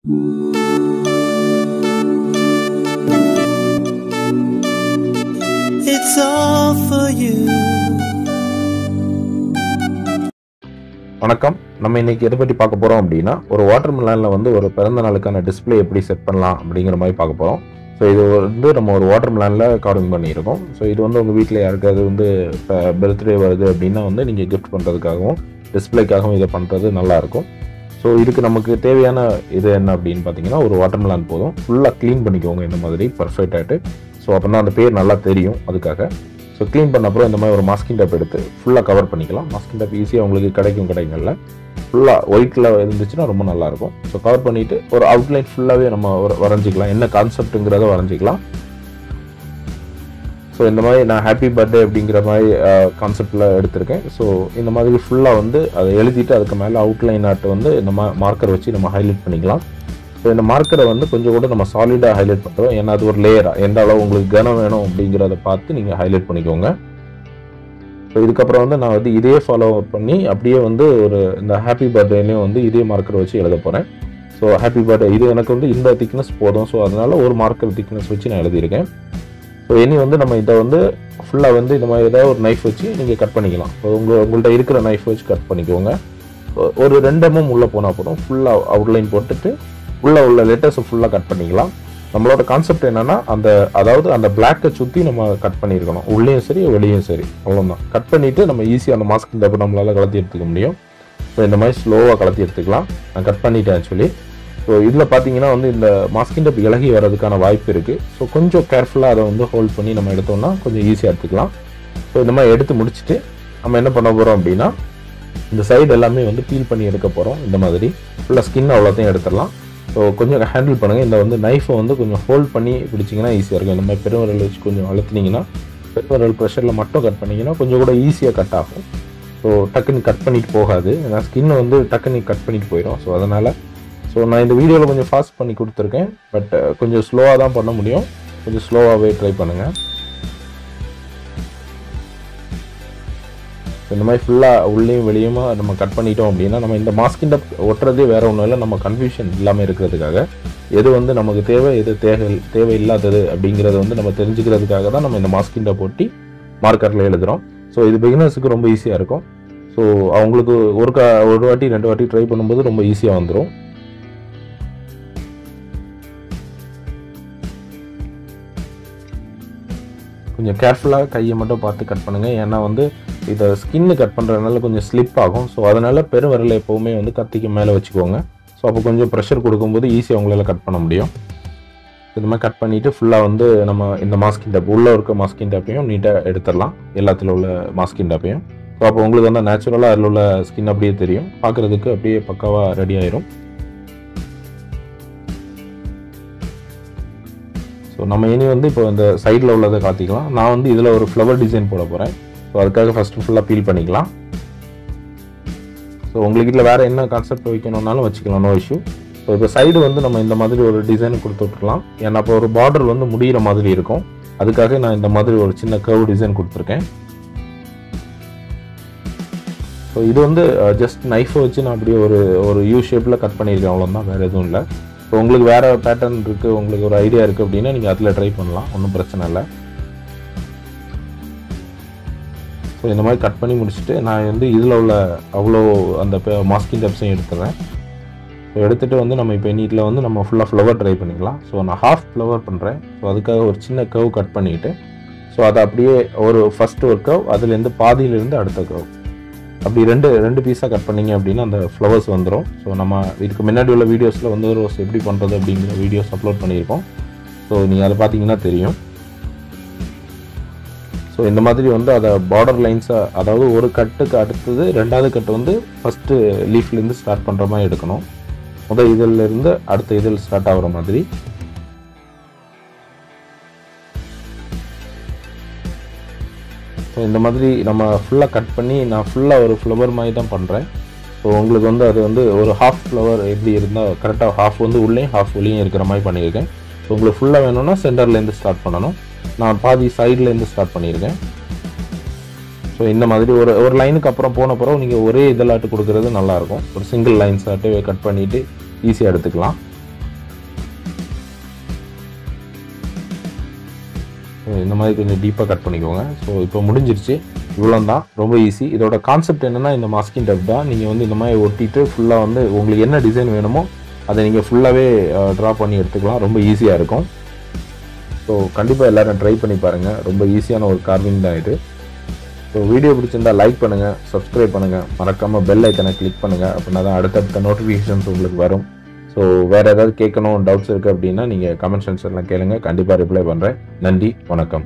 It's all for you. வணக்கம். நம்ம இன்னைக்கு எதை பற்றி பார்க்க போகிறோம் அப்படின்னா, ஒரு வாட்டர் மெலனில் வந்து ஒரு பிறந்த நாளுக்கான டிஸ்பிளே எப்படி செட் பண்ணலாம் அப்படிங்கிற மாதிரி பார்க்க போகிறோம். ஸோ இது வந்து நம்ம ஒரு வாட்டர் மெலனில் கார்விங் பண்ணியிருக்கோம். ஸோ இது வந்து உங்கள் வீட்டில் யாருக்காவது வந்து இப்போ பர்த்டே வருது அப்படின்னா வந்து நீங்கள் கிஃப்ட் பண்ணுறதுக்காகவும் டிஸ்பிளேக்காகவும் இதை பண்ணுறது நல்லாயிருக்கும். ஸோ இதுக்கு நமக்கு தேவையான இது என்ன அப்படின்னு பார்த்தீங்கன்னா, ஒரு வாட்டர் மெலன் போதும். ஃபுல்லாக க்ளீன் பண்ணிக்கோங்க இந்த மாதிரி பர்ஃபெக்டாகிட்டு. ஸோ அப்போ தான் அந்த பேர் நல்லா தெரியும் அதுக்காக. ஸோ க்ளீன் பண்ண அப்புறம் இந்த மாதிரி ஒரு மாஸ்கிங் டேப் எடுத்து ஃபுல்லாக கவர் பண்ணிக்கலாம். மாஸ்கிங் டேப் ஈஸியாக உங்களுக்கு கிடைக்கல. ஃபுல்லாக ஒயிட்டில் இருந்துச்சுன்னா ரொம்ப நல்லாயிருக்கும். ஸோ கவர் பண்ணிவிட்டு ஒரு அவுட்லைன் ஃபுல்லாகவே நம்ம வரைஞ்சிக்கலாம். என்ன கான்செப்ட்டுங்கிறத வரைஞ்சிக்கலாம். ஸோ இந்த மாதிரி நான் ஹாப்பி பர்த்டே அப்படிங்கிற மாதிரி கான்செப்டில் எடுத்திருக்கேன். ஸோ இந்த மாதிரி ஃபுல்லாக வந்து அதை எழுதிட்டு அதுக்கு மேலே அவுட்லைன் ஆர்ட் வந்து இந்த மார்க்கர் வச்சு நம்ம ஹைலைட் பண்ணிக்கலாம். ஸோ இந்த மார்க்கரை வந்து கொஞ்சம் கூட நம்ம சாலிடாக ஹைலைட் பண்ணுறோம். ஏன்னா அது ஒரு லேயராக எந்த அளவு உங்களுக்கு கனம் வேணும் அப்படிங்கிறத பார்த்து நீங்கள் ஹைலைட் பண்ணிக்கோங்க. ஸோ இதுக்கப்புறம் வந்து நான் வந்து இதே ஃபாலோ பண்ணி அப்படியே வந்து ஒரு இந்த ஹாப்பி பர்த்டேலையும் வந்து இதே மார்க்கரை வச்சு எழுத போகிறேன். ஸோ ஹாப்பி பர்த்டே இது எனக்கு வந்து இந்த திக்னஸ் போதும். ஸோ அதனால் ஒரு மார்க்கர் திக்னஸ் வச்சு நான் எழுதியிருக்கேன். ஸோ இனி வந்து நம்ம இதை வந்து ஃபுல்லாக வந்து இந்த மாதிரி ஏதாவது ஒரு நைஃப் வச்சு நீங்கள் கட் பண்ணிக்கலாம். ஸோ உங்கள்கிட்ட இருக்கிற நைஃப் வச்சு கட் பண்ணிக்கோங்க. ஒரு 2 mm உள்ளே போனால் போதும். ஃபுல்லாக அவுட்லைன் போட்டுட்டு உள்ளே உள்ள லெட்டர்ஸை ஃபுல்லாக கட் பண்ணிக்கலாம். நம்மளோட கான்செப்ட் என்னென்னா அதாவது அந்த பிளாக்கை சுற்றி நம்ம கட் பண்ணியிருக்கணும். உள்ளேயும் சரி வெளியும் சரி, அவ்வளோதான். கட் பண்ணிவிட்டு நம்ம ஈஸியாக அந்த மாஸ்க் டப்பு நம்மளால் கலத்தி எடுத்துக்க முடியும். ஸோ இந்த மாதிரி ஸ்லோவாக கலத்தி எடுத்துக்கலாம். நான் கட் பண்ணிட்டேன் ஆக்சுவலி. ஸோ இதில் பார்த்தீங்கன்னா வந்து இந்த மாஸ்கிங் டப் இலகி வர்றதுக்கான வாய்ப்பு இருக்குது. ஸோ கொஞ்சம் கேர்ஃபுல்லாக அதை வந்து ஹோல்ட் பண்ணி நம்ம எடுத்தோம்னா கொஞ்சம் ஈஸியாக எடுத்துக்கலாம். ஸோ இந்த மாதிரி எடுத்து முடிச்சுட்டு நம்ம என்ன பண்ண போகிறோம் அப்படின்னா, இந்த சைடு எல்லாமே வந்து பீல் பண்ணி எடுக்க போகிறோம். இந்த மாதிரி ஃபுல்லாக ஸ்கின் அவ்வளோத்தையும் எடுத்துடலாம். ஸோ கொஞ்சம் ஹேண்டில் பண்ணுங்கள். இந்த வந்து நைஃபை வந்து கொஞ்சம் ஹோல்ட் பண்ணி பிடிச்சிங்கன்னா ஈஸியாக இருக்கும். இந்த மாதிரி பெருவிரல் வச்சு கொஞ்சம் அழுத்தினீங்கன்னா, பெருவிரல் ப்ரெஷரில் மட்டும் கட் பண்ணிங்கன்னா கொஞ்சம் கூட ஈஸியாக கட் ஆகும். ஸோ டக்குன்னு கட் பண்ணிட்டு போகாது. ஏன்னா ஸ்கின்னை வந்து டக்குன்னு கட் பண்ணிட்டு போயிடும். ஸோ அதனால் நான் இந்த வீடியோவில் கொஞ்சம் ஃபாஸ்ட் பண்ணி கொடுத்துருக்கேன். பட் கொஞ்சம் ஸ்லோவாக தான் பண்ண முடியும். கொஞ்சம் ஸ்லோவாகவே ட்ரை பண்ணுங்கள். இந்த மாதிரி ஃபுல்லாக உள்ளேயும் வெளியுமா நம்ம கட் பண்ணிட்டோம் அப்படின்னா, நம்ம இந்த மாஸ்கிங் டப் ஒட்டுறதே வேறு ஒன்றும் இல்லை, நம்ம கன்ஃபியூஷன் இல்லாமல் இருக்கிறதுக்காக. எது வந்து நமக்கு தேவை, எது தேவையில்லாதது அப்படிங்கிறத வந்து நம்ம தெரிஞ்சுக்கிறதுக்காக தான் நம்ம இந்த மாஸ்கிங் டப் ஒட்டி மார்க்கரில் எழுதுகிறோம். ஸோ இது பிகினர்ஸுக்கு ரொம்ப ஈஸியாக இருக்கும். ஸோ அவங்களுக்கு ஒரு வாட்டி 2 வாட்டி ட்ரை பண்ணும்போது ரொம்ப ஈஸியாக வந்துடும். கொஞ்சம் கேர்ஃபுல்லாக கையை மட்டும் பார்த்து கட் பண்ணுங்கள். ஏன்னா வந்து இதை ஸ்கின்னு கட் பண்ணுறதுனால கொஞ்சம் ஸ்லிப் ஆகும். ஸோ அதனால் பெருவிரலை எப்போவுமே வந்து கத்திக்கு மேலே வச்சுக்கோங்க. ஸோ அப்போ கொஞ்சம் ப்ரெஷர் கொடுக்கும்போது ஈஸியாக உங்களால் கட் பண்ண முடியும். இந்த மாதிரி கட் பண்ணிவிட்டு ஃபுல்லாக வந்து நம்ம இந்த மாஸ்கிங் டேப் உள்ளே இருக்க மாஸ்கிங் டேப்பையும் நீட்டாக எடுத்துடலாம். எல்லாத்தில் உள்ள மாஸ்கிங் டேப்பையும். ஸோ அப்போ உங்களுக்கு வந்து நேச்சுரலாக அதில் உள்ள ஸ்கின் அப்படியே தெரியும். பார்க்குறதுக்கு அப்படியே பக்காவாக ரெடி ஆயிரும். ஸோ நம்ம இனி வந்து இப்போ இந்த சைடில் உள்ளதை காத்திக்கலாம். நான் வந்து இதில் ஒரு ஃப்ளவர் டிசைன் போட போகிறேன். ஸோ அதுக்காக ஃபஸ்ட்டு ஃபுல்லாக பீல் பண்ணிக்கலாம். ஸோ உங்களுக்கு இதில் வேறு என்ன கான்செப்ட் வைக்கணுன்னாலும் வச்சுக்கலாம், நோ இஷ்யூ. ஸோ இப்போ சைடு வந்து நம்ம இந்த மாதிரி ஒரு டிசைன் கொடுத்து விட்டுருக்கலாம். ஏன்னா அப்போ ஒரு பார்டர் வந்து முடிகிற மாதிரி இருக்கும். அதுக்காக நான் இந்த மாதிரி ஒரு சின்ன கர்வ் டிசைன் கொடுத்துருக்கேன். ஸோ இது வந்து ஜஸ்ட் நைஃபை வச்சு நான் அப்படியே ஒரு யூ ஷேப்பில் கட் பண்ணியிருக்கேன், அவ்வளோதான், வேறு எதுவும் இல்லை. ஸோ உங்களுக்கு வேறு பேட்டர்ன் இருக்குது, உங்களுக்கு ஒரு ஐடியா இருக்குது அப்படின்னா நீங்கள் அதில் ட்ரை பண்ணலாம், ஒன்றும் பிரச்சனை இல்லை. ஸோ இந்த மாதிரி கட் பண்ணி முடிச்சுட்டு நான் வந்து இதில் உள்ள அவ்வளோ அந்த மாஸ்கிங் டப்ஸையும் எடுத்துடுறேன். ஸோ எடுத்துகிட்டு வந்து நம்ம இப்போ இதில் வந்து நம்ம ஃபுல்லாக ஃப்ளவர் ட்ரை பண்ணிக்கலாம். ஸோ நான் ஹாஃப் ஃப்ளவர் பண்ணுறேன். ஸோ அதுக்காக ஒரு சின்ன கர்வ் கட் பண்ணிவிட்டு, ஸோ அதை அப்படியே ஃபஸ்ட்டு ஒரு கர்வ், அதுலேருந்து பாதியிலேருந்து அடுத்த கர்வ், அப்படி ரெண்டு பீஸாக கட் பண்ணிங்க அப்படின்னா அந்த ஃப்ளவர்ஸ் வந்துடும். ஸோ நம்ம இதுக்கு முன்னாடி உள்ள வீடியோஸில் வந்து ரோஸ் எப்படி பண்ணுறது அப்படிங்கிற வீடியோஸ் அப்லோட் பண்ணியிருக்கோம். ஸோ நீங்கள் அதை பார்த்தீங்கன்னா தெரியும். ஸோ இந்த மாதிரி வந்து அதை பார்டர் லைன்ஸாக, அதாவது ஒரு கட்டுக்கு அடுத்தது 2வது கட்டு வந்து ஃபஸ்ட்டு லீஃப்லேருந்து ஸ்டார்ட் பண்ணுற மாதிரி எடுக்கணும். முதல் இதிலேருந்து அடுத்த இதில் ஸ்டார்ட் ஆகிற மாதிரி. ஸோ இந்த மாதிரி நம்ம ஃபுல்லாக கட் பண்ணி நான் ஃபுல்லாக ஒரு ஃப்ளவர் மாதிரி தான் பண்ணுறேன். ஸோ உங்களுக்கு வந்து அது வந்து ஒரு ஹாஃப் ஃப்ளவர் எப்படி இருந்தால் கரெக்டாக ஹாஃப் வந்து உள்ளேயும் ஹாஃப் வெளியும் இருக்கிற மாதிரி பண்ணியிருக்கேன். ஸோ உங்களுக்கு ஃபுல்லாக வேணும்னா சென்டர்லேருந்து ஸ்டார்ட் பண்ணணும். நான் பாதி சைட்லேருந்து ஸ்டார்ட் பண்ணியிருக்கேன். ஸோ இந்த மாதிரி ஒரு லைனுக்கு அப்புறம் போன பிறகு நீங்கள் ஒரே இதெல்லாட்டு கொடுக்குறது நல்லாயிருக்கும். ஒரு சிங்கிள் லைன்ஸ் ஆட்டு கட் பண்ணிவிட்டு ஈஸியாக எடுத்துக்கலாம். இந்த மாதிரி கொஞ்சம் டீப்பாக கட் பண்ணிக்கோங்க. ஸோ இப்போ முடிஞ்சிருச்சு, இவ்வளோ தான், ரொம்ப ஈஸி. இதோட கான்செப்ட் என்னென்னா இந்த மாஸ்கிங் டேப் தான். நீங்கள் வந்து இந்த மாதிரி ஒட்டிட்டு ஃபுல்லாக வந்து உங்களுக்கு என்ன டிசைன் வேணுமோ அதை நீங்கள் ஃபுல்லாகவே ட்ரா பண்ணி எடுத்துக்கலாம். ரொம்ப ஈஸியாக இருக்கும். ஸோ கண்டிப்பாக எல்லோரும் ட்ரை பண்ணி பாருங்கள். ரொம்ப ஈஸியான ஒரு கார்விங் தான் இது. ஸோ வீடியோ பிடிச்சிருந்தா லைக் பண்ணுங்கள், சப்ஸ்கிரைப் பண்ணுங்கள், மறக்காமல் பெல் ஐக்கனை கிளிக் பண்ணுங்கள். அப்படின்னா தான் அடுத்தடுத்த நோட்டிஃபிகேஷன்ஸ் உங்களுக்கு வரும். ஸோ வேறு ஏதாவது கேட்கணும், டவுட்ஸ் இருக்குது அப்படின்னா நீங்கள் கமெண்ட் செக்ஷனில் கேளுங்க, கண்டிப்பாக ரிப்ளை பண்ணுறேன். நன்றி, வணக்கம்.